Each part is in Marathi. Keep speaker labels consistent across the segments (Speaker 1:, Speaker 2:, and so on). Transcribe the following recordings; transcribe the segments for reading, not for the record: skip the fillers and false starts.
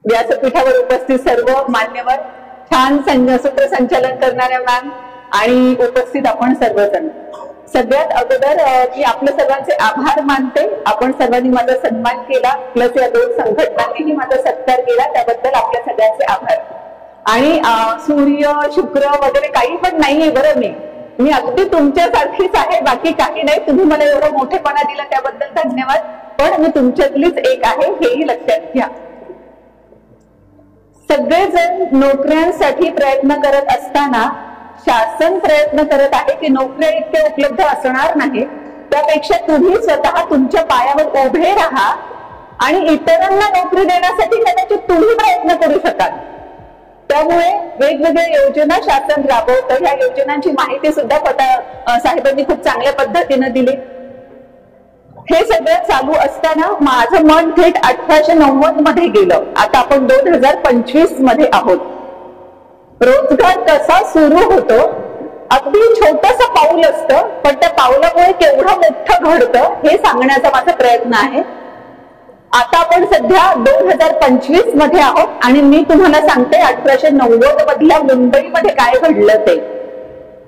Speaker 1: व्यासपीठावर उपस्थित सर्व मान्यवर, छान सूत्रसंचालन करणाऱ्या मॅम आणि उपस्थित आपण सर्वजण, सगळ्यात अगोदर मी आपल्या सर्वांचे आभार मानते. आपण सर्वांनी माझा सन्मान केला, प्लस या दोन संघटनांनीही माझा सत्कार केला, त्याबद्दल आपल्या सगळ्यांचे आभार. आणि सूर्य शुक्र वगैरे काही पण नाहीये बरं, मी अगदी तुमच्यासारखीच आहे, बाकी काही नाही. तुम्ही मला एवढा मोठेपणा दिला त्याबद्दल धन्यवाद, पण मी तुमच्यातलीच एक आहे हेही लक्षात घ्या. सगळेजण नोकऱ्यांसाठी प्रयत्न करत असताना शासन प्रयत्न करत आहे की नोकऱ्या इतक्या उपलब्ध असणार नाही, त्यापेक्षा तुम्ही स्वतः तुमच्या पायावर उभे राहा आणि इतरांना नोकरी देण्यासाठी कदाचित तुम्ही प्रयत्न करू शकाल. त्यामुळे वेगवेगळ्या योजना शासन राबवतं. ह्या योजनांची माहिती सुद्धा साहेबांनी खूप चांगल्या पद्धतीने दिली. हे सगळं चालू असताना माझं मन थेट 1890 मध्ये गेलं. आता आपण 2025 मध्ये आहोत. रोजगार कसा सुरू होतो, अगदी छोटस पाऊल असतं, पण त्या पावलामुळे केवढं मोठं घडतं हे सांगण्याचा माझा प्रयत्न आहे. आता आपण सध्या 2025 मध्ये आहोत आणि मी तुम्हाला सांगते 1890 मधल्या मुंबईमध्ये काय घडलं ते.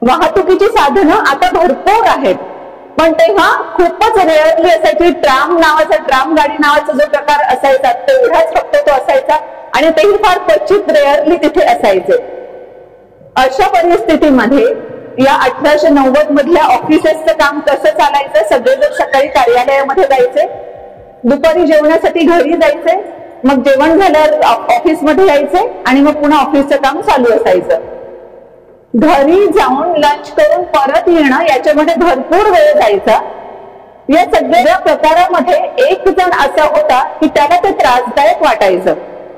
Speaker 1: वाहतुकीची साधनं आता भरपूर आहेत, पण तेव्हा खूपच रेअरली असायची. ट्राम गाडी नावाचा जो प्रकार असायचा तेवढाच फक्त तो असायचा आणि तेही फार क्वचित रेअरली तिथे असायचे. अशा परिस्थितीमध्ये या 1890 मधल्या ऑफिसेसचं काम कसं चालायचं, सगळेजण सकाळी कार्यालयामध्ये जायचे, दुपारी जेवणासाठी घरी जायचे, मग जेवण झाल्यावर ऑफिसमध्ये यायचे आणि मग पुन्हा ऑफिसचं काम चालू असायचं. घरी जाऊन लंच करून परत येणं याच्यामध्ये भरपूर वेळ जायचा. या सगळ्या प्रकारामध्ये एक जण असा होता की त्याला ते त्रासदायक वाटायचं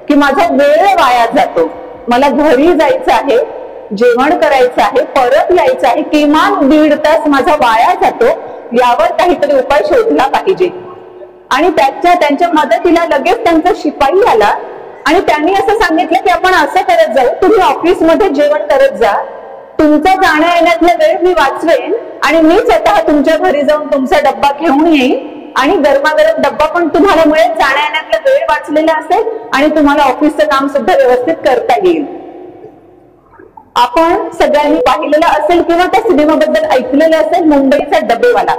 Speaker 1: की माझा वेळ वाया जातो, मला घरी जायचं आहे, जेवण करायचं आहे, परत यायचं आहे, किमान 1.5 तास माझा वाया जातो, यावर काहीतरी उपाय शोधला पाहिजे. आणि त्यांच्या मदतीला लगेच त्यांचा शिपाई आला आणि त्यांनी असं सांगितलं की आपण असं करत जाऊ, तुम्ही ऑफिसमध्ये जेवण करत जा, तुमचा जाण्या येण्यातला वेळ मी वाचवेन आणि मी स्वतः तुमच्या घरी जाऊन तुमचा डब्बा घेऊन येईन आणि गरमागरम डब्बा पण तुम्हाला मिळेल, जाण्या येण्यातला वेळ वाचलेला असेल आणि तुम्हाला ऑफिसचं काम सुद्धा व्यवस्थित करता येईल. आपण सगळ्यांनी पाहिलेला असेल किंवा त्या सिनेमाबद्दल ऐकलेलं असेल, मुंबईचा डबेवाला.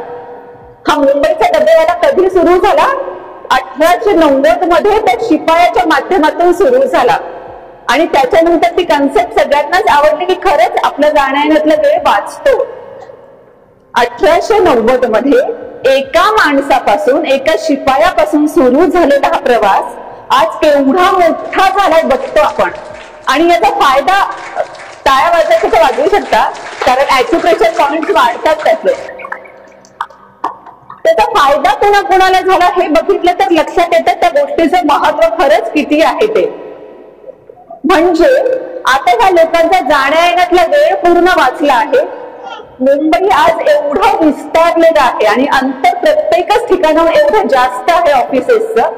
Speaker 1: हा मुंबईचा डबेवाला कधी सुरू झाला? 1890 मध्ये त्या शिपायाच्या माध्यमातून सुरू झाला आणि त्याच्यानंतर ती कन्सेप्ट सगळ्यांनाच आवडली की खरंच आपला जाण्या येण्यातला वेळ वाचतो. 1890 मध्ये एका माणसापासून, एका शिपायापासून सुरू झालेला हा प्रवास आज केवढा मोठा झालाय बघतो आपण. आणि याचा फायदा टाळ्या वाजवायचं वाजवू शकता, कारण ऍक्युप्रेशर पॉइंट वाढतात त्याचा फायदा कोणाला झाला हे बघितलं तर लक्षात येतं त्या गोष्टीचं महत्व खरंच किती आहे ते. म्हणजे आता ह्या लोकांचा जाण्या येण्यातला वेळ पूर्ण वाचला आहे. मुंबई आज एवढं विस्तारलेलं आहे आणि अंतर प्रत्येकच ठिकाणावर एवढं जास्त आहे ऑफिसेसचं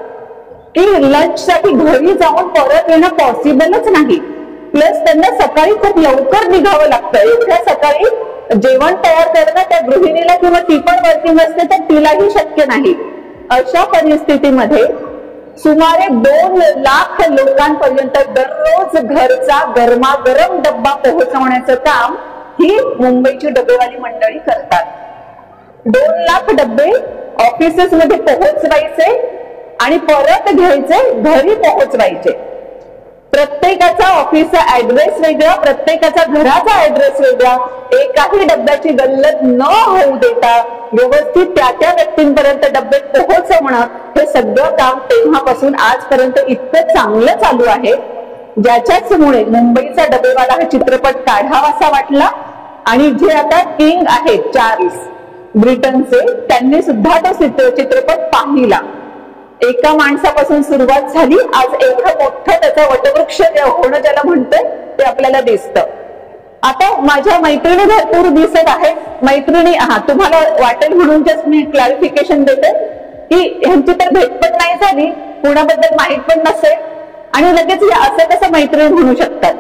Speaker 1: की लंच साठी घरी जाऊन परत येणं पॉसिबलच नाही. प्लस त्यांना सकाळी खूप लवकर निघावं लागतं. एवढ्या सकाळी जेवण तयार करणं त्या गृहिणीला किंवा ती पण वर्किंग असते तर तिलाही शक्य नाही. अशा परिस्थितीमध्ये सुमारे 2 लाख लोकांपर्यंत दररोज घरचा गरमागरम डब्बा पोहोचवण्याचं काम ही मुंबईची डबेवाली मंडळी करतात. 2 लाख डब्बे ऑफिसेस मध्ये पोहोचवायचे आणि परत घ्यायचे, घरी पोहोचवायचे. प्रत्येकाचा ऑफिसचा ऍड्रेस वेगळा, प्रत्येकाचा घराचा ऍड्रेस वेगळा. एकाही डब्याची गल्लत न होऊ देता व्यवस्थित त्या व्यक्तींपर्यंत डबे पोहोचवणं हे सगळं काम तेव्हापासून आजपर्यंत इतकं चांगलं चालू आहे, ज्याच्याचमुळे मुंबईचा डबेवाला हा चित्रपट काढावासा वाटला. आणि जे आता किंग आहेत चार्ल्स ब्रिटनचे, त्यांनी सुद्धा तो चित्रपट पाहिला. एका माणसापासून सुरुवात झाली, आज एवढं मोठं त्याचा वटवृक्ष होणं ज्याला म्हणतोय ते आपल्याला दिसतं. आता माझ्या मैत्रिणी भरपूर दिसत आहेत. मैत्रिणी आहात, तुम्हाला वाटेल म्हणून जस्ट मी क्लॅरिफिकेशन देते की ह्यांची तर भेट पण नाही झाली, कुणाबद्दल माहित पण नसेल आणि लगेच असं कसं मैत्रीण म्हणू शकतात.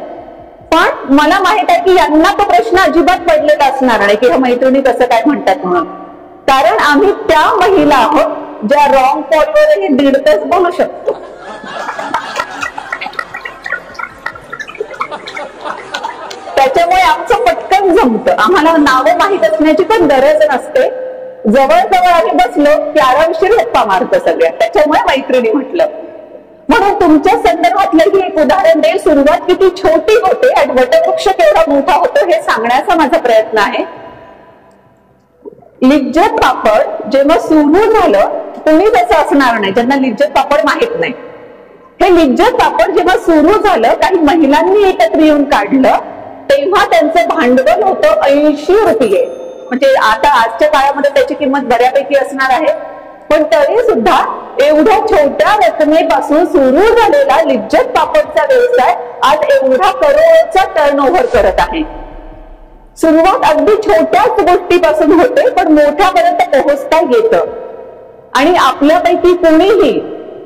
Speaker 1: पण मला माहित आहे की यांना तो प्रश्न अजिबात पडलेला असणार नाही की ह्या मैत्रिणी कसं काय म्हणतात म्हणून. कारण आम्ही त्या महिला आहोत ज्या रॉंग कॉलवरही 1.5 तास बोलू शकतो. होतं. आम्हाला नावं माहीत असण्याची पण गरज नसते. जवळजवळ आम्ही बसलो की आरामशीर गप्पा मारतो सगळ्या, त्याच्यामुळे मैत्रिणी म्हटलं. म्हणून तुमच्या संदर्भातलंही एक उदाहरण देईल. सुरुवात किती छोटी होते आणि वटवृक्ष केवढा मोठा होतो हे सांगण्याचा माझा प्रयत्न आहे. लिज्जत पापड जेव्हा सुरू झालं, कोणीच असं असणार नाही ज्यांना लिज्जत पापड माहित नाही. हे लिज्जत पापड जेव्हा सुरू झालं, काही महिलांनी एकत्र येऊन काढलं, तेव्हा त्यांचं भांडवल होतं 80 रुपये. म्हणजे आता आजच्या काळामध्ये त्याची किंमत बऱ्यापैकी असणार आहे, पण तरी सुद्धा एवढ्या छोट्या रकमेपासून सुरू झालेला लिज्जत पापडचा व्यवसाय आज एवढा करोडचा टर्नओव्हर करत आहे. सुरुवात अगदी छोट्याच गोष्टीपासून होते, पण मोठ्यापर्यंत पोहोचता येतं. आणि आपल्यापैकी कोणीही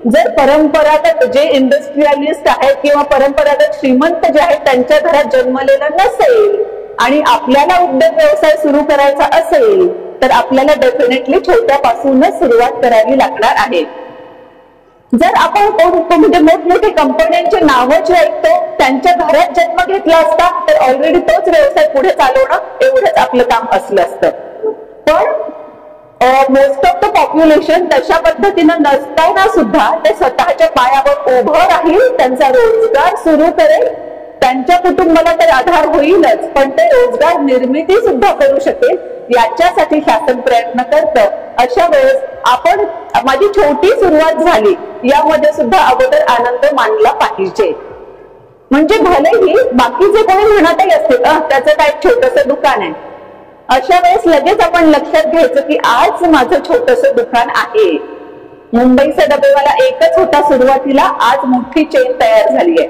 Speaker 1: जर परंपरागत जे इंडस्ट्रियलिस्ट आहेत किंवा परंपरागत श्रीमंत जे आहेत त्यांच्या घरात जन्मलेलं नसेल आणि आपल्याला उद्योग व्यवसाय सुरू करायचा असेल, तर आपल्याला डेफिनेटली छोट्यापासूनच सुरुवात करावी लागणार आहे. जर आपण म्हणजे मोठमोठे कंपन्यांचे नावं जे ऐकतो, त्यांच्या घरात जन्म घेतला असता तर ऑलरेडी तोच व्यवसाय पुढे चालवणं एवढंच आपलं काम असलं असतं. पण मोस्ट ऑफ द पॉप्युलेशन तशा पद्धतीनं नसताना सुद्धा ते स्वतःच्या पायावर उभं राहील, त्यांचा रोजगार सुरू करेल, त्यांच्या कुटुंबाला तर आधार होईलच, पण ते रोजगार निर्मिती सुद्धा करू शकेल याच्यासाठी शासन प्रयत्न करतं. अशा वेळेस आपण माझी छोटी सुरुवात झाली यामध्ये सुद्धा अगोदर आनंद मानला पाहिजे. म्हणजे भलेही बाकीचे कोणी म्हणतही असतील त्याचं काय छोटंसं दुकान आहे, अशा वेळेस लगेच आपण लक्षात घ्यायचं की आज माझं छोटंसं दुकान आहे. मुंबईचा डबेवाला एकच होता सुरुवातीला, आज मोठी चेन तयार झाली आहे.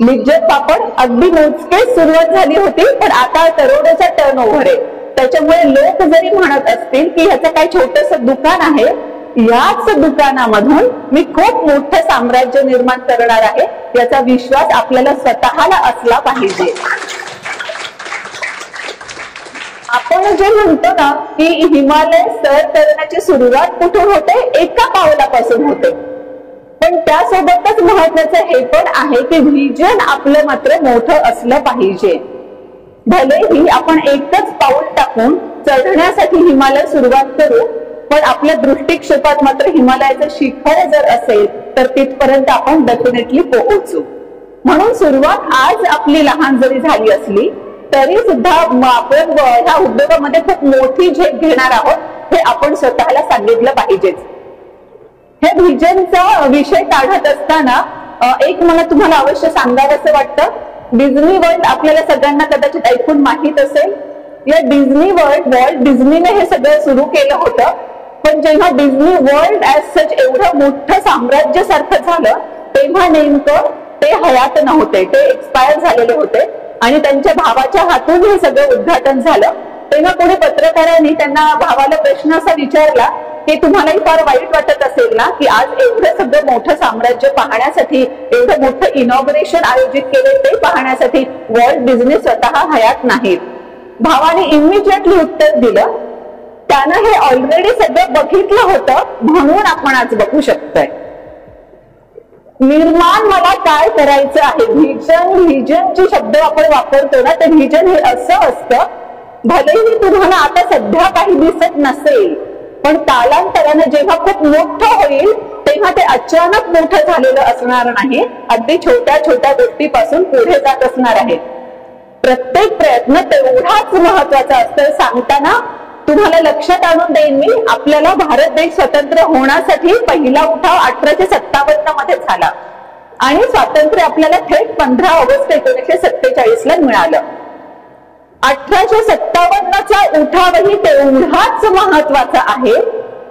Speaker 1: लिज्जत पापड अगदी मोजकेच सुरुवात झाली होती, पण आता करोडोचा टर्नओव्हर आहे. त्याच्यामुळे लोक जरी म्हणत असतील की ह्याचं काय छोटंसं दुकान आहे, याच दुकानामधून मी खूप मोठं साम्राज्य निर्माण करणार आहे याचा विश्वास आपल्याला स्वतःला असला पाहिजे. आपण जे म्हणतो ना की हिमालय सर करण्याची सुरुवात कुठून होते, एका पावलापासून होते. पण त्यासोबतच महत्वाचं हे पण आहे की व्हिजन आपलं मात्र मोठं असलं पाहिजे. भलेही आपण एकच पाऊल टाकून चढण्यासाठी हिमालय सुरुवात करू, पण आपल्या दृष्टिक्षेपात मात्र हिमालयाचं शिखर जर असेल तर तिथपर्यंत आपण डेफिनेटली पोहोचू. म्हणून सुरुवात आज आपली लहान जरी झाली असली तरी सुद्धा आपण ह्या उद्योगामध्ये खूप मोठी झेप घेणार आहोत हे आपण स्वतःला सांगितलं पाहिजेच. हे व्हिजनचा विषय काढत असताना एक मला तुम्हाला अवश्य सांगावंसं वाटतं. डिझनी वर्ल्ड आपल्याला सगळ्यांना कदाचित ऐकून माहित असेल. या डिझनी वर्ल्ड वॉल्ट डिझनीने हे सगळं सुरू केलं होतं, पण जेव्हा डिझनी वर्ल्ड ऍज सच एवढं मोठं साम्राज्य सारखं झालं तेव्हा नेमकं ते हयात नव्हते, ते एक्सपायर झालेले होते आणि त्यांच्या भावाच्या हातून हे सगळं उद्घाटन झालं. तेव्हा कोणी पत्रकारांनी त्यांना भावाला प्रश्न असा विचारला की तुम्हालाही फार वाईट वाटत असेल ना की आज एवढं सगळं मोठं साम्राज्य पाहण्यासाठी, एवढं मोठं इनॉग्रेशन आयोजित केले ते पाहण्यासाठी वॉल्ट डिझनी स्वतः हयात नाहीत. भावाने इमिजिएटली उत्तर दिलं, त्यानं हे ऑलरेडी सगळं बघितलं होतं म्हणून आपण आज बघू शकतोय. निर्माण मला काय करायचं आहे, व्हिजन जे शब्द आपण वापरतो ना, ते व्हिजन हे असं असतं, भलेही तुम्हाला आता सध्या काही दिसत नसेल पण कालांतराने जेव्हा खूप मोठं होईल तेव्हा ते अचानक मोठं झालेलं असणार नाही, अगदी छोट्या छोट्या गोष्टीपासून पुढे जात असणार आहे. प्रत्येक प्रयत्न तेवढाच महत्वाचा असतं. सांगताना तुम्हाला लक्षात आणून देईन मी, आपल्याला भारत देश स्वतंत्र होण्यासाठी पहिला उठाव 1857 मध्ये झाला आणि स्वातंत्र्य आपल्याला थेट 15 ऑगस्ट 1947 ला मिळालं. 1857चा उठावही तेवढाच महत्वाचा आहे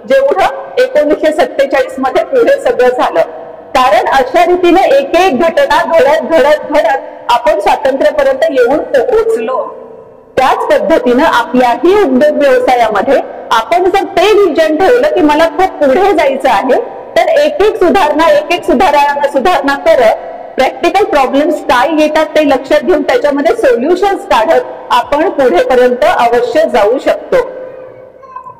Speaker 1: जेवढं 1947 मध्ये पुढे सगळं झालं. कारण अशा रीतीने एक एक घटना घडत घडत घडत आपण स्वातंत्र्यापर्यंत येऊन पोहोचलो. त्याच पद्धतीनं आपल्याही उद्योग व्यवसायामध्ये आपण जर ते विजन ठेवलं की मला खूप पुढे जायचं आहे, तर एक एक सुधारणा करत प्रॅक्टिकल प्रॉब्लेम्स काय येतात ते लक्षात घेऊन त्याच्यामध्ये सोल्युशन्स काढत आपण पुढेपर्यंत अवश्य जाऊ शकतो.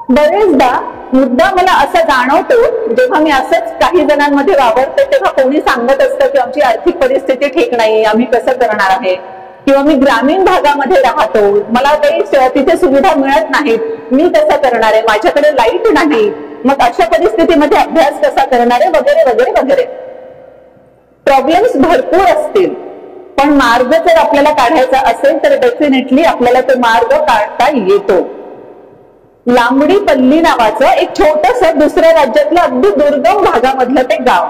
Speaker 1: बरेचदा मुद्दा मला असा जाणवतो, जेव्हा मी असंच काही जणांमध्ये वावरते तेव्हा कोणी सांगत असतं की आमची आर्थिक परिस्थिती ठीक नाही, आम्ही कसं करणार आहे, किंवा मी ग्रामीण भागामध्ये राहतो, मला काही तिथे सुविधा मिळत नाहीत, मी कसं करणार आहे, माझ्याकडे लाईट नाही, मग अशा परिस्थितीमध्ये अभ्यास कसा करणार आहे, वगैरे वगैरे वगैरे. प्रॉब्लेम्स भरपूर असतील, पण मार्ग जर आपल्याला काढायचा असेल तर डेफिनेटली आपल्याला तो मार्ग काढता येतो. लांबडीपल्ली नावाचं एक छोटस दुसऱ्या राज्यातलं अगदी दुर्गम भागामधलं ते गाव,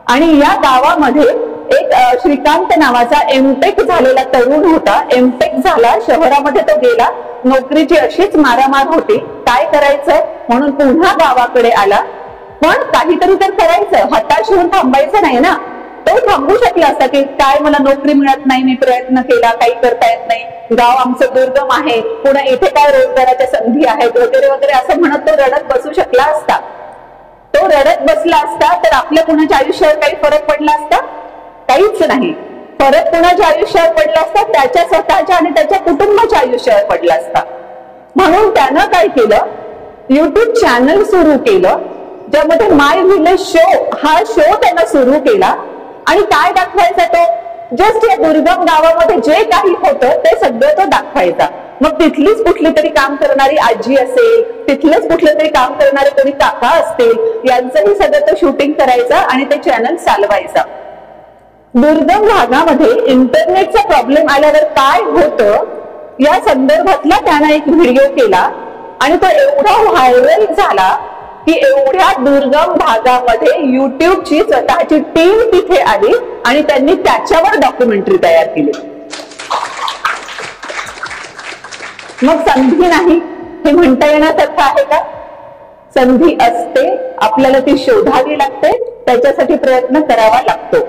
Speaker 1: आणि या गावामध्ये एक श्रीकांत नावाचा एमटेक झालेला तरुण होता. एमटेक झाला, शहरामध्ये तो गेला, नोकरीची अशीच मारामार होती, काय करायचं म्हणून पुन्हा गावाकडे आला. पण काहीतरी तर करायचं, हताश होऊन थांबायचं नाही ना. तो थांबू शकला असता की काय मला नोकरी मिळत नाही, मी प्रयत्न केला, काही करता येत नाही, गाव आमचं दुर्गम आहे, पुन्हा इथे काय रोजगाराच्या संधी आहेत वगैरे वगैरे असं म्हणत तो रडत बसू शकला असता. तो रडत बसला असता तर आपल्या कुणाच्या आयुष्यावर काही फरक पडला असता? काहीच नाही. फरक कुणाच्या आयुष्यावर पडला असता? त्याच्या स्वतःच्या आणि त्याच्या कुटुंबाच्या आयुष्यावर पडला असता. म्हणून त्यानं काय केलं, युट्यूब चॅनल सुरू केलं, ज्यामध्ये माय व्हिलेज शो हा शो त्यानं सुरू केला. आणि काय दाखवायचा तो? जस्ट या दुर्गम गावामध्ये जे काही होतं ते सगळं तो दाखवायचा. मग तिथलीच कुठली तरी काम करणारी आजी असेल, तिथलंच कुठलं तरी काम करणारे कोणी काका असतील, यांचंही सगळं तो शूटिंग करायचा आणि ते चॅनल चालवायचा. दुर्गम भागामध्ये इंटरनेटचा प्रॉब्लेम आल्यावर काय होतं या संदर्भातला त्यानं एक व्हिडिओ केला, आणि तो एवढा व्हायरल झाला की एवढ्या दुर्गम भागामध्ये युट्यूबची स्वतःची टीम तिथे आली आणि त्यांनी त्याच्यावर डॉक्युमेंटरी तयार केली. मग संधी नाही हे म्हणता येण्यासारखं आहे का? संधी असते, आपल्याला ती शोधावी लागते, त्याच्यासाठी प्रयत्न करावा लागतो.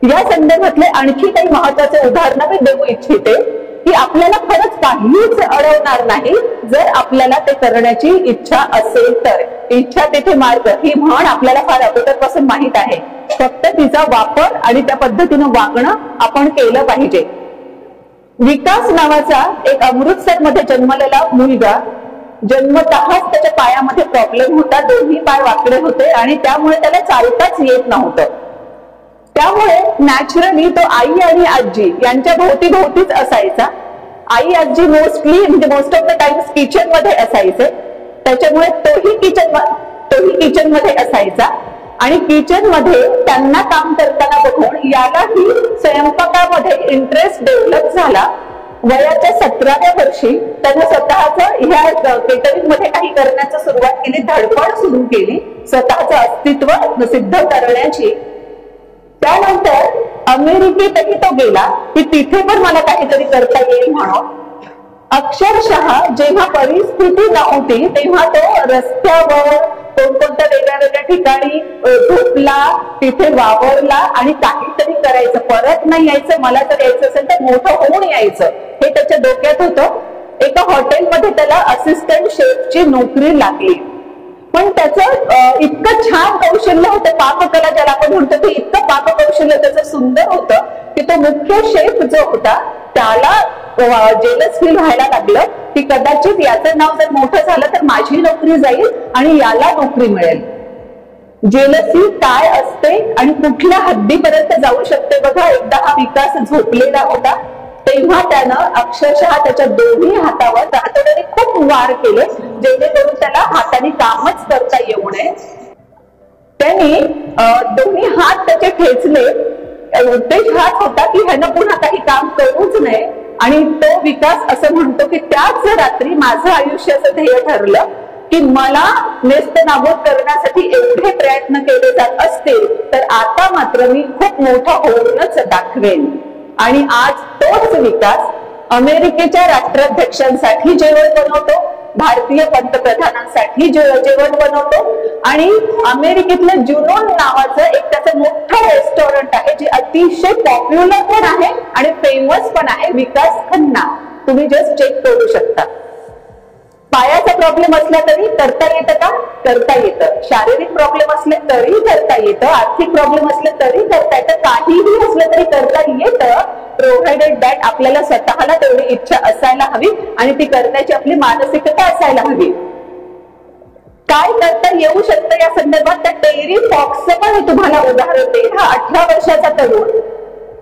Speaker 1: या संदर्भातले आणखी काही महत्वाचे उदाहरणं मी देऊ इच्छिते की आपल्याला खरंच काहीच अडवणार नाही जर आपल्याला ते करण्याची इच्छा असेल तर. इच्छा तिथे मार्ग ही म्हण आपल्याला फार अगोदरपासून माहित आहे, फक्त तिचा वापर आणि त्या पद्धतीनं वागणं आपण केलं पाहिजे. विकास नावाचा एक अमृतसरमध्ये जन्मलेला मुलगा, जन्मतःच त्याच्या पायामध्ये प्रॉब्लेम होता, दोन्ही पाय वाकडे होते आणि त्यामुळे त्याला चालताच येत नव्हतं. त्यामुळे नॅचरली तो आई आणि आजी यांच्या भोवती भोवतीच असायचा. आई आजी मोस्टली म्हणजे most of the times kitchen मध्ये असायचे, त्याच्यामुळे तोही किचन मध्ये असायचा. आणि किचन मध्ये त्यांना काम करताना बघून यालाही स्वयंपाकामध्ये इंटरेस्ट डेव्हलप झाला. वयाच्या 17व्या वर्षी त्यानं स्वतःच ह्या केटरिंग मध्ये काही करण्याची सुरुवात केली, धडपड सुरू केली स्वतःचं अस्तित्व सिद्ध करण्याची. त्यानंतर अमेरिकेतही तो गेला की तिथे पण मला काहीतरी करता येईल म्हणून. अक्षरशः जेव्हा परिस्थिती नव्हती तेव्हा तो रस्त्यावर कोणकोणत्या वेगळ्या वेगळ्या ठिकाणी झोपला, तिथे वावरला आणि काहीतरी करायचं. परत नाही यायचं, मला जर यायचं असेल तर मोठं होऊन यायचं हे त्याच्या डोक्यात होतं. एका हॉटेलमध्ये त्याला असिस्टंट शेफची नोकरी लागली. पण त्याचं इतकं छान कौशल्य होतं, पाककला ज्याला आपण म्हणतो ते इतकं पाककौशल्य त्याचं सुंदर होतं की तो मुख्य शेफ जो होता त्याला जेलस फील व्हायला लागलं की कदाचित याचं नाव जर मोठं झालं तर माझी नोकरी जाईल आणि याला नोकरी मिळेल. जेलसी काय असते आणि कुठल्या हद्दीपर्यंत जाऊ शकते बघा. एकदा हा विकास झोपलेला होता तेव्हा त्यानं अक्षरशः त्याच्या दोन्ही हातावर हाताने खूप वार केले जेणेकरून त्याला हाताने कामच करता येऊ नये. त्यांनी दोन्ही हात त्याचे ठेचले. उद्देश हाच होता की ह्यानं पुन्हा काही काम करूच नये. आणि तो विकास असं म्हणतो की त्याच रात्री माझं आयुष्याचं ध्येय ठरलं की मला नेस्तनाबूद करण्यासाठी एवढे प्रयत्न केले जात असतील तर आता मात्र मी खूप मोठा होऊनच दाखवेन. आणि आज तोच विकास अमेरिकेच्या राष्ट्राध्यक्षांसाठी जेवण बनवतो, भारतीय पंतप्रधानांसाठी जेवण बनवतो आणि अमेरिकेतलं जुनून नावाचं एक त्याचं मोठं रेस्टॉरंट आहे जे अतिशय पॉप्युलर पण आहे आणि फेमस पण आहे. विकास खन्ना, तुम्ही जस्ट चेक करू शकता. पायाचा प्रॉब्लेम असला तरी करता येतं का? करता येतं. शारीरिक प्रॉब्लेम असले तरी करता येतं, आर्थिक प्रॉब्लेम असले तरी करता येतं, काहीही असलं तरी करता येतं, प्रोव्हाइडेड दॅट आपल्याला स्वतःला तेवढी इच्छा असायला हवी आणि ती करण्याची आपली मानसिकता असायला हवी. काय करता येऊ शकतं या संदर्भात त्या टेरी फॉक्सचं पण तुम्हाला उदाहरण देईल. हा 18 वर्षाचा तरुण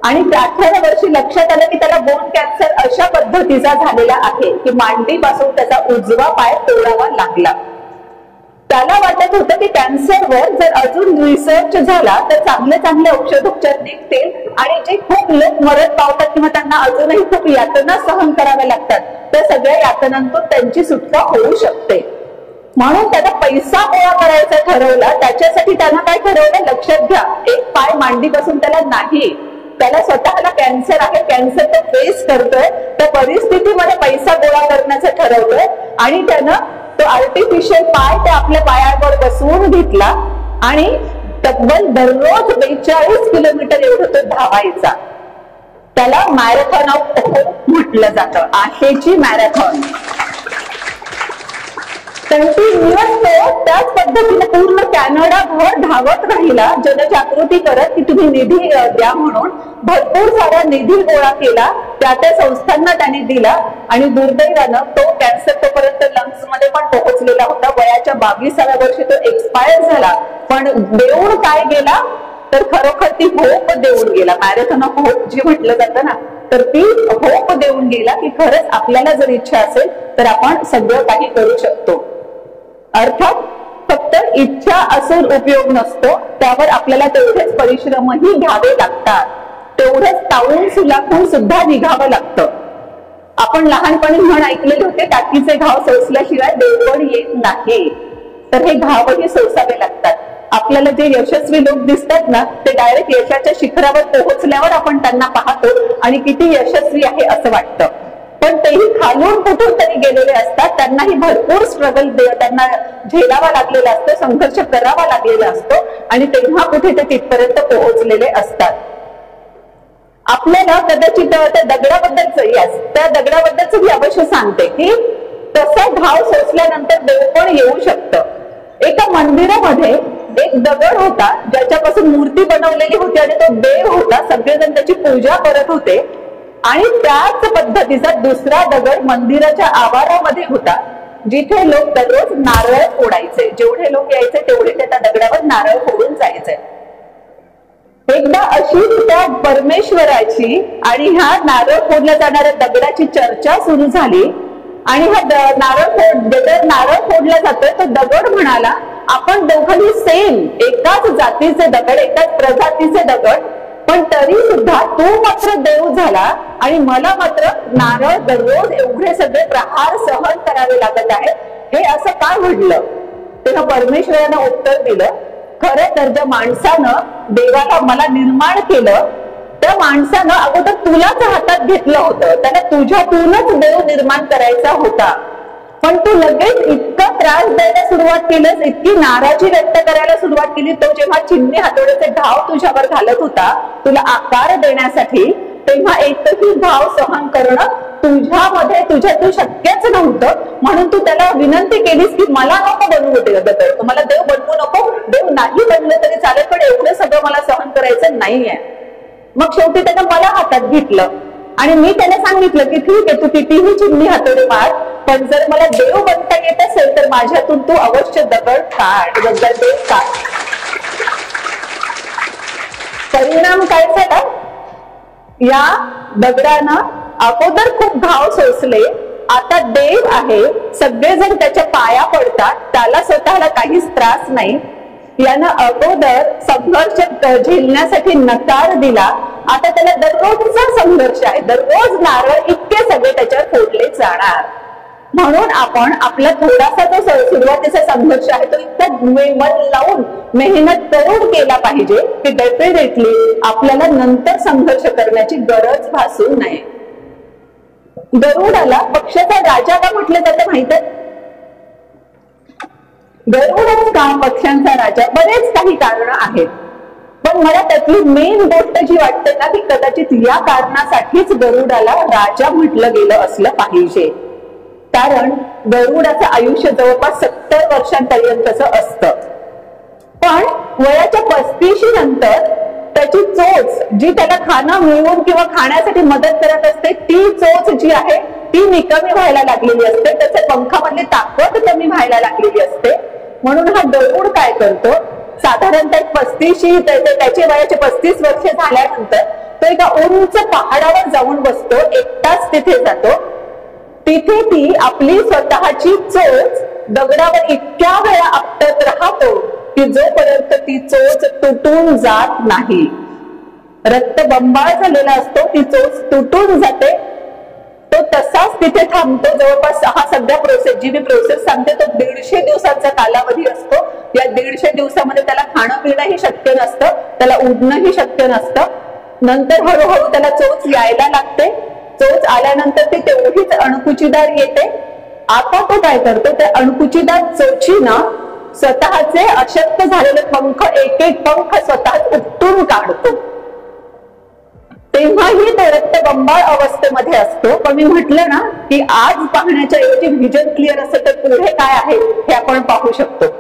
Speaker 1: आणि 18व्या वर्षी लक्षात आलं की त्याला बोन कॅन्सर अशा पद्धतीचा झालेला आहे की मांडीपासून त्याचा उजवा पाय तोडावा लागला. त्याला वाटत होतं की कॅन्सरवर जर अजून रिसर्च झाला तर चांगले चांगले औषधोपचार निघतील आणि जे खूप लोक मरत पावतात किंवा त्यांना अजूनही खूप यातना सहन कराव्या लागतात त्या सगळ्या यातनांतून त्यांची सुटका होऊ शकते. म्हणून त्याला पैसा गोळा करायचा ठरवला. त्याच्यासाठी त्यानं काय ठरवलं लक्षात घ्या, एक पाय मांडीपासून त्याला नाही, त्याला स्वतःला कॅन्सर आहे, कॅन्सर तो फेस करतोय, त्या परिस्थितीमध्ये पैसा गोळा करण्याचं ठरवलंय आणि त्यानं तो आर्टिफिशियल पाय त्या आपल्या पायावर बसवून घेतला आणि तब्बल दररोज 42 किलोमीटर एवढं तो धावायचा. त्याला मॅरेथॉन ऑफ होप म्हटलं जातं, आशेची मॅरेथॉन. कंटिन्युअस तो त्याच पद्धतीने पूर्ण कॅनडाभर धावत राहिला, जनजागृती करत की तुम्ही निधी द्या म्हणून. भरपूर सारा निधी गोळा केला, त्या संस्थांना त्यांनी दिला आणि दुर्दैवानं तो कॅन्सर तोपर्यंत लंग्स मध्ये पण पोहोचलेला होता. वयाच्या 22व्या वर्षी तो एक्सपायर झाला. पण देऊन काय गेला तर खरोखर ती होप देऊन गेला. मॅरेथॉन ऑफ होप जी म्हटलं जातं ना, तर ती होप देऊन गेला की खरंच आपल्याला जर इच्छा असेल तर आपण सगळं काही करू शकतो. अर्थात फक्त इच्छा असून उपयोग नसतो, त्यावर आपल्याला तेवढेच परिश्रमही घ्यावे लागतात, तेवढंच तावून सुलाखून सुद्धा निघावं लागतं. आपण लहानपणी म्हण ऐकलेले होते, टाकीचे घाव सोसल्याशिवाय देवपण येत नाही. तर हे घावही सोसावे लागतात. आपल्याला जे यशस्वी लोक दिसतात ना, ते डायरेक्ट यशाच्या शिखरावर पोहोचल्यावर आपण त्यांना पाहतो आणि किती यशस्वी आहे असं वाटतं. पण तेही खालून कुठून तरी गेलेले असतात, त्यांनाही भरपूर स्ट्रगल त्यांना झेलावा लागलेला असतो, संघर्ष करावा लागलेला असतो आणि तेव्हा कुठे ते तिथपर्यंत पोहोचलेले असतात. आपल्याला कदाचित त्या दगडाबद्दलच त्या दगडाबद्दलच मी अवश्य सांगते की तसा घाव सोसल्यानंतर देव पण येऊ शकतं. एका मंदिरामध्ये एक दगड होता ज्याच्यापासून मूर्ती बनवलेली होती आणि तो देव होता. सगळेजण त्याची पूजा करत होते आणि त्याच पद्धतीचा दुसरा दगड मंदिराच्या आवारामध्ये होता जिथे लोक दररोज नारळ फोडायचे. जेवढे लोक यायचे तेवढे त्या दगडावर नारळ फोडून जायचे. एकदा अशीच त्या परमेश्वराची आणि ह्या नारळ फोडल्या जाणाऱ्या दगडाची चर्चा सुरू झाली आणि हा नारळ फोडला जातोय तो दगड म्हणाला, आपण दोघांनी सेम एकाच जातीचे दगड, एकाच प्रजातीचे दगड, पण तरी सुद्धा तू मात्र देव झाला आणि मला मात्र नारळ दररोज एवढे सगळे प्रहार सहन करावे लागत आहेत, हे असं काय घडलं? तेव्हा परमेश्वरानं उत्तर दिलं, खरं तर ज्या माणसानं देवाला मला निर्माण केलं त्या माणसानं अगोदर तुलाच हातात घेतलं होतं. त्याला तुझ्यातूनच देव निर्माण करायचा होता, पण तू लगेच इतका त्रास द्यायला सुरुवात केलंस, इतकी नाराजी व्यक्त करायला सुरुवात केली. तो जेव्हा चिमणी हातोड्याचे घाव तुझ्यावर घालत होता तुला आकार देण्यासाठी, तेव्हा एकही घाव सहन करणं तुझ्यातून शक्यच नव्हतं. म्हणून तू त्याला विनंती केलीस की मला नको बनवू दे, मला देव बनवू नको, देव नाही बनलं तरी चालेल पण एवढं सगळं मला सहन करायचं नाहीये. मग शेवटी त्यानं मला हातात घेतलं आणि मी त्याला सांगितलं की ठीक आहे, तू कितीही चिमणी हातोडी मार, पण जर मला देव बनता येत असेल तर माझ्यातून तू अवश्य दगड काढ, देव काढ. परिणाम काय झाला? या दगडानं अगोदर खूप घाव सोसले, आता देव आहे, सगळेजण त्याच्या पाया पडतात, त्याला स्वतःला काहीच त्रास नाही. यानं अगोदर संघर्ष झेलण्यासाठी नकार दिला, आता त्याला दररोजचा संघर्ष आहे, दररोज नारळ इतके सगळे त्याच्यावर फोडले जाणार. म्हणून आपण आपला थोडासा जो सुरुवातीचा संघर्ष आहे तो इतका मन लावून मेहनत करून केला पाहिजे की डेफिनेटली आपल्याला नंतर संघर्ष करण्याची गरज भासू नये. गरुडाला पक्षाचा राजा का म्हटलं जातं माहित आहे? गरुडच का पक्ष्यांचा राजा? बरेच काही कारण आहेत, पण मला त्यातली मेन गोष्ट जी वाटते ना ती कदाचित या कारणासाठीच गरुडाला राजा म्हटलं गेलं असलं पाहिजे. कारण गरुडाचं आयुष्य जवळपास 70 वर्षांपर्यंतचं असतं, पण वयाच्या 35 नंतर त्याची चोच जी त्याला खाणं मिळवून किंवा खाण्यासाठी मदत करत असते ती चोच जी आहे ती निकमी व्हायला लागलेली असते, त्याच्या पंखामधली ताकद कमी व्हायला लागलेली असते. म्हणून हा गरुड काय करतो, साधारणतः 35 त्याचे वयाचे 35 वर्ष झाल्यानंतर तो एका उंच पहाडावर जाऊन बसतो, एकटाच तिथे जातो. तिथे ती आपली स्वतःची चोच दगडावर इतक्या वेळा आपटत राहतो की जोपर्यंत ती चोच तुटून जात नाही. रक्तबंबाळ झालेला असतो, ती चोच तुटून जाते, तो तसाच तिथे थांबतो. जवळपास हा सगळ्या प्रोसेस, जी मी प्रोसेस सांगते, तो 150 दिवसांचा कालावधी असतो. या 150 दिवसामध्ये त्याला खाणं पिणंही शक्य नसतं, त्याला उडणंही शक्य नसतं. नंतर हळूहळू त्याला चोच यायला लागते. चोच आल्यानंतर ती तेवढीच अणकुचीदार येते. आता तो काय करतो, त्या अणकुचीदार चोचीनं स्वतःचे अशक्त झालेले पंख, एक एक पंख स्वतः उपटून काढतो. तेव्हाही तो रक्तबंबाळ अवस्थेमध्ये असतो. पण मी म्हटलं ना की आज पाहण्याच्या ऐवजी व्हिजन क्लिअर असेल तर पुढे काय आहे हे आपण पाहू शकतो.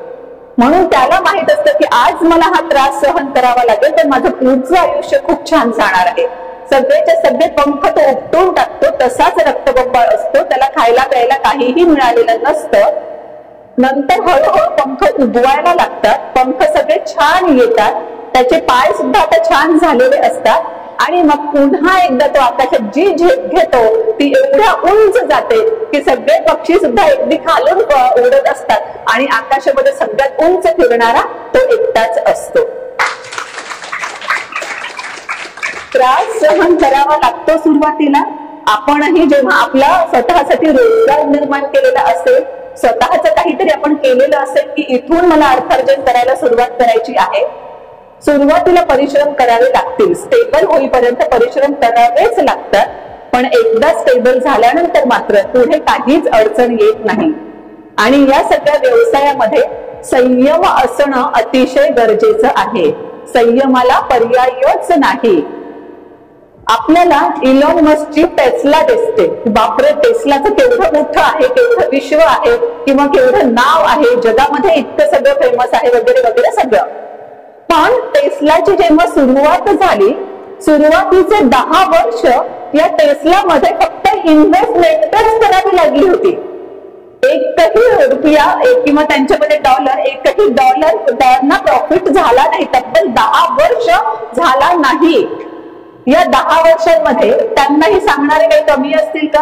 Speaker 1: म्हणून त्याला माहित असतं की आज मला हा त्रास सहन करावा लागेल तर माझं पुढचं आयुष्य खूप छान जाणार आहे. सगळेचे सगळे पंख तो उपटून टाकतो. तसाच रक्तबंबाळ असतो, त्याला खायला प्यायला काहीही मिळालेलं नसतं. नंतर हळूहळू पंख उगवायला लागतात, पंख सगळे छान येतात, त्याचे पाय सुद्धा आता छान झालेले असतात. आणि मग पुन्हा एकदा तो आकाशात जी झेप घेतो ती एवढ्या उंच जाते की सगळे पक्षी सुद्धा अगदी खालून उडत असतात आणि आकाशामध्ये सगळ्यात उंच फिरणारा तो एकटाच असतो. त्रास सहन करावा लागतो सुरुवातीला. आपणही जेव्हा आपला स्वतःसाठी रोजगार निर्माण केलेला असेल, स्वतःच काहीतरी आपण केलेलं असेल की इथून मला अर्थार्जन करायला सुरुवात करायची आहे, सुरुवातीला परिश्रम करावे लागतील. स्टेबल होईपर्यंत परिश्रम करावेच लागतात. पण एकदा स्टेबल झाल्यानंतर मात्र पुढे काहीच अडचण येत नाही. आणि या सगळ्या व्यवसायामध्ये संयम असणं अतिशय गरजेचं आहे. संयमाला पर्यायच नाही. आपल्याला इलॉन मस्कची टेस्ला दिसते, बापरे टेस्लाचं केवढं मोठं आहे, केवढं विश्व आहे किंवा केवढं नाव आहे, जगामध्ये इतकं सगळं फेमस आहे वगैरे वगैरे सगळं. पण टेस्लाची जेव्हा सुरुवात झाली, सुरुवातीचे 10 वर्ष या टेस्लामध्ये फक्त इन्व्हेस्टमेंटच करावी लागली होती. एकही रुपया किंवा त्यांच्यामध्ये डॉलर, एकही डॉलर त्यांना प्रॉफिट झाला नाही. तब्बल 10 वर्ष झाला नाही. या 10 वर्षांमध्ये त्यांनाही सांगणारे काही कमी असतील का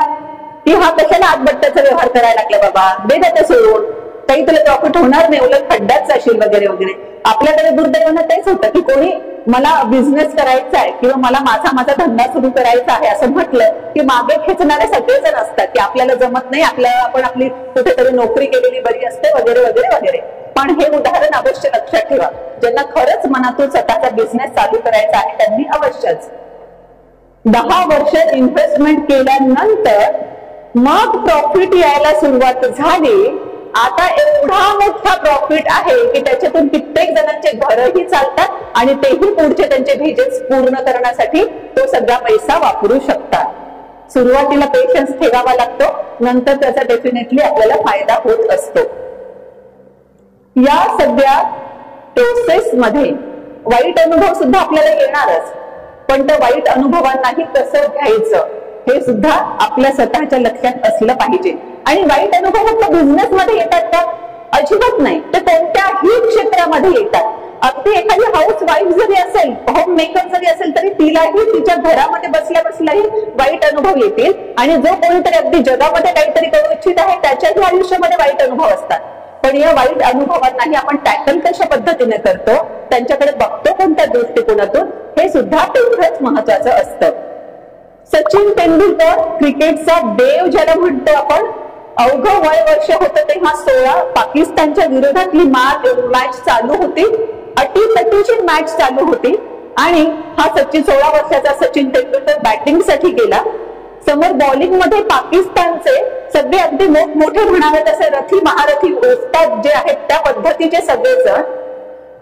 Speaker 1: की हा कशाला आतबट्ट्याचा व्यवहार करायला लागला, बाबा दे त्याचं सोडून, काही तुला प्रॉफिट होणार नाही, उलट खड्ड्याच जाशील वगैरे वगैरे. आपल्याकडे दुर्दैवानं तेच होतं की कोणी मला बिझनेस करायचा आहे किंवा मला माझा धंदा सुरू करायचा आहे असं म्हटलं की मागे खेचणारे सगळेजण असतात की आपल्याला जमत नाही, आपण आपली कुठेतरी नोकरी केलेली बरी असते वगैरे वगैरे वगैरे. पण हे उदाहरण अवश्य लक्षात ठेवा. ज्यांना खरंच मनातून स्वतःचा बिझनेस चालू करायचा आहे त्यांनी अवश्यच 10 वर्ष इन्व्हेस्टमेंट केल्यानंतर मग प्रॉफिट यायला सुरुवात झाली. आता एवढा मोठा प्रॉफिट आहे की त्याच्यातून कित्येक जणांचे घरही चालतात आणि तेही पुढचे त्यांचे व्हिजन्स पूर्ण करण्यासाठी तो सगळा पैसा वापरू शकतात. सुरुवातीला पेशन्स ठेवावा लागतो, नंतर त्याचा डेफिनेटली आपल्याला फायदा होत असतो. या सगळ्या प्रोसेस मध्ये वाईट अनुभव सुद्धा आपल्याला येणारच. पण त्या वाईट अनुभवांनाही कसं घ्यायचं हे सुद्धा आपल्या स्वतःच्या लक्षात असलं पाहिजे. आणि वाईट अनुभव फक्त बिझनेस मध्ये येतात का? अजिबात नाही. ते कोणत्याही क्षेत्रामध्ये येतात. अगदी एखादी हाऊस वाईफ जरी असेल, होम मेकर जरी असेल तरी तिलाही तिच्या घरामध्ये बसल्या बसल्याही वाईट अनुभव येतील. आणि जो कोणीतरी अगदी जगामध्ये काहीतरी करू इच्छित आहे त्याच्याही आयुष्यामध्ये वाईट अनुभव असतात. पण या वाईट अनुभवांनाही आपण टॅकल कशा पद्धतीने करतो, त्यांच्याकडे बघतो कोणत्या दृष्टिकोनातून, हे सुद्धा तेवढंच महत्वाचं असतं. सचिन तेंडुलकर क्रिकेटचा देव ज्याला म्हणतो आपण, अवघं वय वर्ष होतं तेव्हा 16 पाकिस्तानच्या विरोधातली मॅच चालू होती. अटीतटीची मॅच चालू होती आणि हा 16 वर्षाचा सचिन तेंडुलकर बॅटिंग साठी गेला. समोर बॉलिंग मध्ये पाकिस्तानचे सगळे अगदी मोठमोठे म्हणावे तसे रथी महारथी ओस्ताद जे आहेत त्या पद्धतीचे सगळेजण.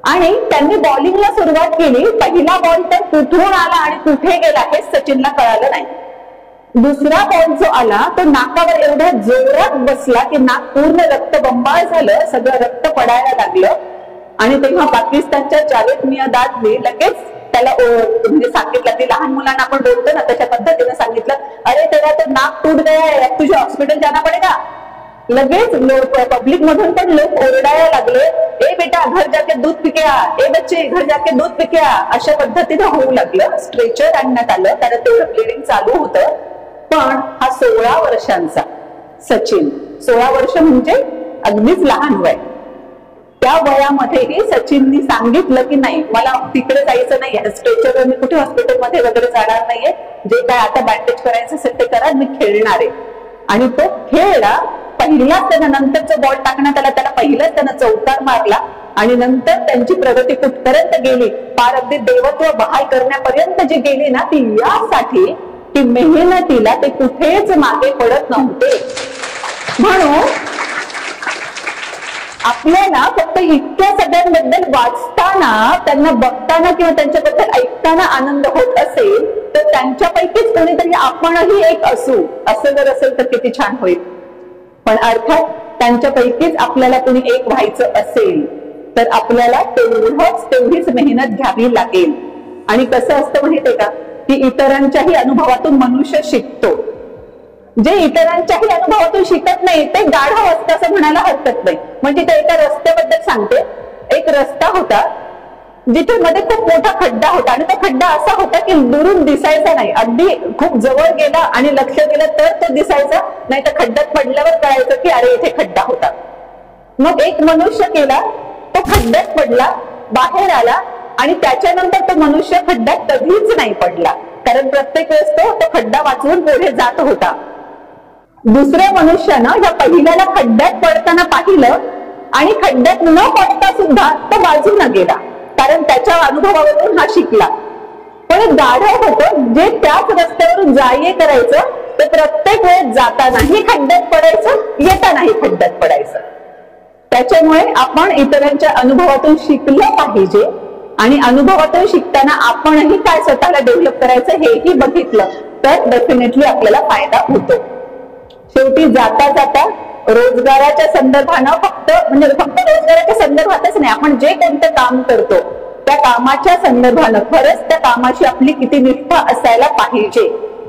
Speaker 1: आणि त्यांनी बॉलिंगला सुरुवात केली. पहिला बॉल तर कुठून आला आणि कुठे गेला हे सचिनला कळालं नाही. दुसरा बॉल जो आला तो नाकावर एवढ्या जोरात बसला की नाक पूर्ण रक्तबंबाळ झालं, सगळं रक्त पडायला लागलं. आणि तेव्हा पाकिस्तानच्या जावेद मियादादने लगेच त्याला म्हणजे सांगितलं, की लहान मुलांना आपण बोलतो ना तशा पद्धतीने सांगितलं, अरे तेरा तो नाक टूट गया है, तुझे हॉस्पिटल जाना पडेगा. लगेच लोक पब्लिक मधून पण लोक ओरडायला लागले, ए बेटा घर जाके दूध पिके आ, ए बच्चे घर जाके दूध पिके आ, अशा पद्धतीने होऊ लागलं. स्ट्रेचर आणण्यात आलं कारण तेवढं ब्लिडिंग चालू होतं. पण हा 16 वर्षांचा सचिन, 16 वर्ष म्हणजे अगदीच लहान वय, त्या वयामध्येही सचिननी सांगितलं की नाही मला तिकडे जायचं नाहीये, स्ट्रेचरवर मी कुठे हॉस्पिटलमध्ये वगैरे जाणार नाहीये, जे काय आता बँडेज करायचं असेल ते करा, मी खेळणार आहे. आणि तो खेळला. पहिलाच त्यानं नंतरचं बॉल टाकण्यात आला, त्याला पहिलाच त्यानं चौकार मारला आणि नंतर त्यांची प्रगती कुठपर्यंत गेली, फार अगदी देवत्व बहाल करण्यापर्यंत जी गेली ना, ती यासाठी की मेहनतीला ते कुठेच मागे पडत नव्हते. म्हणून आपल्याला फक्त इतक्या सगळ्यांबद्दल वाचताना, त्यांना बघताना किंवा त्यांच्याबद्दल ऐकताना आनंद होत असेल तर त्यांच्यापैकीच कोणीतरी आपणही एक असू, असं जर असेल तर किती छान होईल. पण अर्थात त्यांच्यापैकीच आपल्याला कोणी एक व्हायचं असेल तर आपल्याला तेवढीच मेहनत घ्यावी लागेल. आणि कसं असतं माहितीये का, की इतरांच्याही अनुभवातून मनुष्य शिकतो. जे इतरांच्याही अनुभवातून शिकत नाही ते गाढव असतं असं म्हणायला हरकत नाही. म्हणजे ते एका रस्त्याबद्दल सांगते. एक रस्ता होता जिथे मध्ये खूप मोठा खड्डा होता आणि तो खड्डा असा होता की दुरून दिसायचा नाही, अगदी खूप जवळ गेला आणि लक्ष गेलं तर तो दिसायचा, नाही तर खड्ड्यात पडल्यावर कळायचं की अरे इथे खड्डा होता. मग एक मनुष्य गेला, तो खड्ड्यात पडला, बाहेर आला आणि त्याच्यानंतर तो मनुष्य खड्ड्यात कधीच नाही पडला, कारण प्रत्येक वेळेस तो खड्डा वाचवून पुढे जात होता. दुसऱ्या मनुष्यानं या पहिल्याला खड्ड्यात पडताना पाहिलं आणि खड्ड्यात न पडता सुद्धा तो बाजूला गेला, कारण त्याच्या अनुभवावरून हा शिकला. पण एक गाढव होतं जे त्याच रस्त्यावरून जाये करायचं, ते प्रत्येक वेळेस जातानाही खड्ड्यात पडायचं, येतानाही खड्ड्यात पडायचं. त्याच्यामुळे आपण इतरांच्या अनुभवातून शिकलं पाहिजे आणि अनुभवातून शिकताना आपणही काय स्वतःला डेव्हलप करायचं हेही बघितलं तर डेफिनेटली आपल्याला फायदा होतो. शेवटी जाता जाता रोजगाराच्या संदर्भानं फक्त रोजगाराच्या संदर्भातच नाही, आपण जे कोणतं काम करतो त्या कामाच्या संदर्भानं खरंच त्या कामाची आपली किती निष्ठा असायला पाहिजे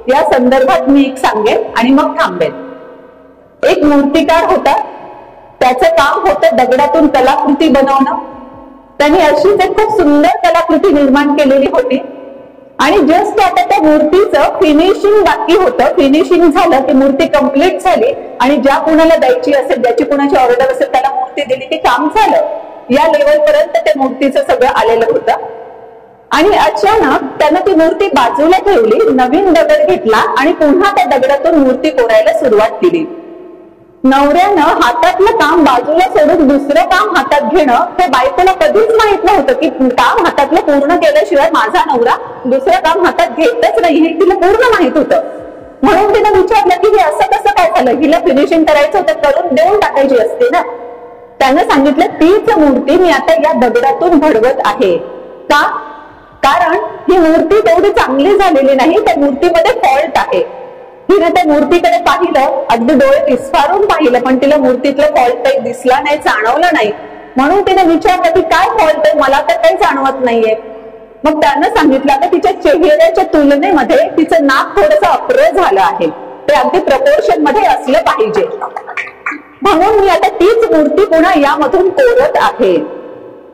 Speaker 1: या संदर्भात मी एक सांगेन आणि मग थांबेन. एक मूर्तिकार होता, त्याचं काम होतं दगडातून कलाकृती बनवणं. त्यांनी अशीच एक खूप सुंदर कलाकृती निर्माण केलेली होती आणि जस्ट आता त्या मूर्तीचं फिनिशिंग बाकी होतं. फिनिशिंग झालं की मूर्ती कंप्लीट झाली आणि ज्या कुणाला द्यायची असेल, ज्याची कुणाची ऑर्डर असेल त्याला मूर्ती दिली की काम झालं. या लेवल पर्यंत त्या मूर्तीचं सगळं आलेलं होतं. आणि अचानक त्यानं ती मूर्ती बाजूला ठेवली, नवीन दगड घेतला आणि पुन्हा त्या दगडातून मूर्ती कोरायला सुरुवात केली. नवऱ्यानं हातातलं काम बाजूला सोडून दुसरं काम हातात घेणं त्या बायकोला कधीच माहित नव्हतं की काम हातातलं पूर्ण केल्याशिवाय माझा नवरा दुसरं काम हातात घेतच नाही, हे तिला पूर्ण माहित होतं. म्हणून तिने विचारलं की हे असं कसं काय झालं, हिला फिनिशिंग करायचं होतं, करून देऊन टाकायची असते ना. त्यानं सांगितलं तीच मूर्ती मी आता या दगडातून घडवत आहे. का? कारण ही मूर्ती तेवढी चांगली झालेली नाही, त्या मूर्तीमध्ये फॉल्ट आहे. तिने त्या मूर्तीकडे पाहिलं, अगदी डोळे विस्फारून पाहिलं, पण तिला मूर्तीतलं फॉल्ट काही दिसला नाही, जाणवलं नाही. म्हणून तिने विचारलं की काय फॉल्ट आहे, मला तर काही जाणवत नाहीये. मग त्यानं सांगितलं की तिच्या चेहऱ्याच्या तुलनेमध्ये तिचं नाक थोडंसं अप्र झालं आहे, ते अगदी प्रपोर्शन मध्ये असलं पाहिजे. म्हणून मी आता तीच मूर्ती पुन्हा यामधून कोरत आहे.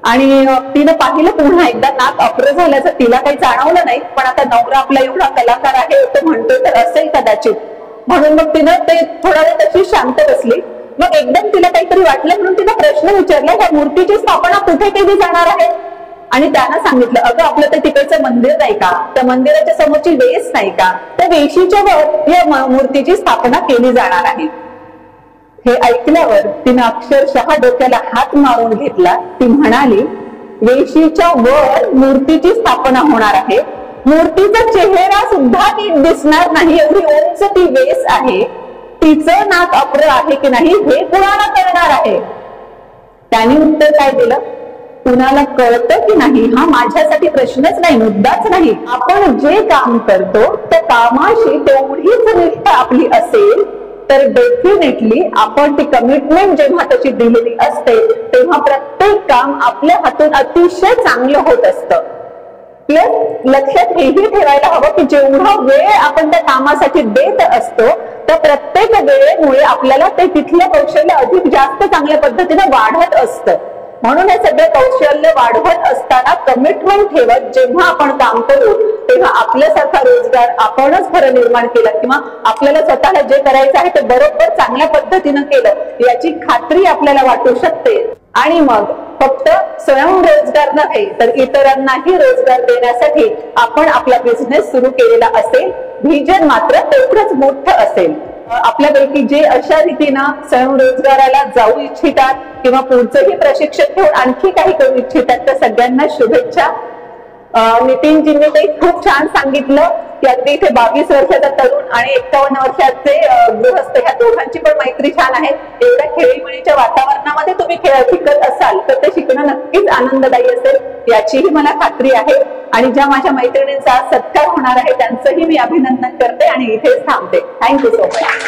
Speaker 1: आणि तिनं पाहिलं पुन्हा एकदा नाक अप्र झाल्याचं, तिला काही जाणवलं नाही, पण आता नवरा आपला एवढा कलाकार आहे तो म्हणतो तर असेल कदाचित. म्हणून मग तिनं ते थोडा वेळ तशी शांत बसली. मग एकदम तिला काहीतरी वाटलं म्हणून तिनं प्रश्न विचारला, ह्या मूर्तीची स्थापना कुठे केली जाणार आहे? आणि त्यानं सांगितलं, अगं आपलं तर तिकडचं मंदिर नाही का, त्या मंदिराच्या समोरची वेस नाही का, त्या वेशीच्या वर या मूर्तीची स्थापना केली जाणार आहे. हे ऐकल्यावर तिनं अक्षरशः डोक्याला हात मारून घेतला. ती म्हणाली, वेशीच्या वर मूर्तीची स्थापना होणार आहे, मूर्तीचा चेहरा सुद्धा नीट दिसणार नाही, एवढी उंच ती वेस आहे, तिचं नाक अप्र आहे की नाही हे कुणाला कळणार आहे? त्याने उत्तर काय दिलं, कुणाला कळतं की नाही हा माझ्यासाठी प्रश्नच नाही, मुद्दाच नाही. आपण जे काम करतो त्या कामाशी तेवढीच निष्ठा आपली असेल तर डेफिनेटली आपण ती कमिटमेंट जेव्हा त्याची दिलेली असते तेव्हा प्रत्येक काम आपल्या हातून अतिशय चांगलं होत असतं. प्लस लक्षात हेही ठेवायला हवं की जेवढा वेळ आपण त्या कामासाठी देत असतो त्या प्रत्येक वेळेमुळे आपल्याला ते तिथलं कौशल्य अधिक जास्त चांगल्या पद्धतीने वाढत असतं. म्हणून हे सगळं कौशल्य वाढवत असताना कमिटमेंट ठेवत जेव्हा आपण काम करू तेव्हा आपल्यासारखा रोजगार आपणच खरं निर्माण केला किंवा आपल्याला स्वतःला जे करायचं आहे ते बरोबर चांगल्या पद्धतीनं केलं याची खात्री आपल्याला वाटू शकते. आणि मग फक्त स्वयंरोजगार नव्हे तर इतरांनाही रोजगार देण्यासाठी आपण आपला बिझनेस सुरू केलेला असेल. व्हिजन मात्र तेवढंच मोठं असेल. आपल्यापैकी जे अशा रीतीनं स्वयंरोजगाराला जाऊ इच्छितात किंवा पुढचंही प्रशिक्षण घेऊन आणखी काही करू इच्छितात त्या सगळ्यांना शुभेच्छा. नितीनजींनी ते खूप छान सांगितलं की अगदी इथे 22 वर्षाचा तरुण आणि 51 वर्षाचे गृहस्थ ह्या दोघांची पण मैत्री छान आहे. एवढ्या खेळीमेळीच्या वातावरणामध्ये तुम्ही शिकत असाल तर ते शिकणं नक्कीच आनंददायी असेल याचीही मला खात्री आहे. आणि ज्या माझ्या मैत्रिणींचा सत्कार होणार आहे त्यांचंही मी अभिनंदन करते आणि इथेच थांबते. Thank you so much.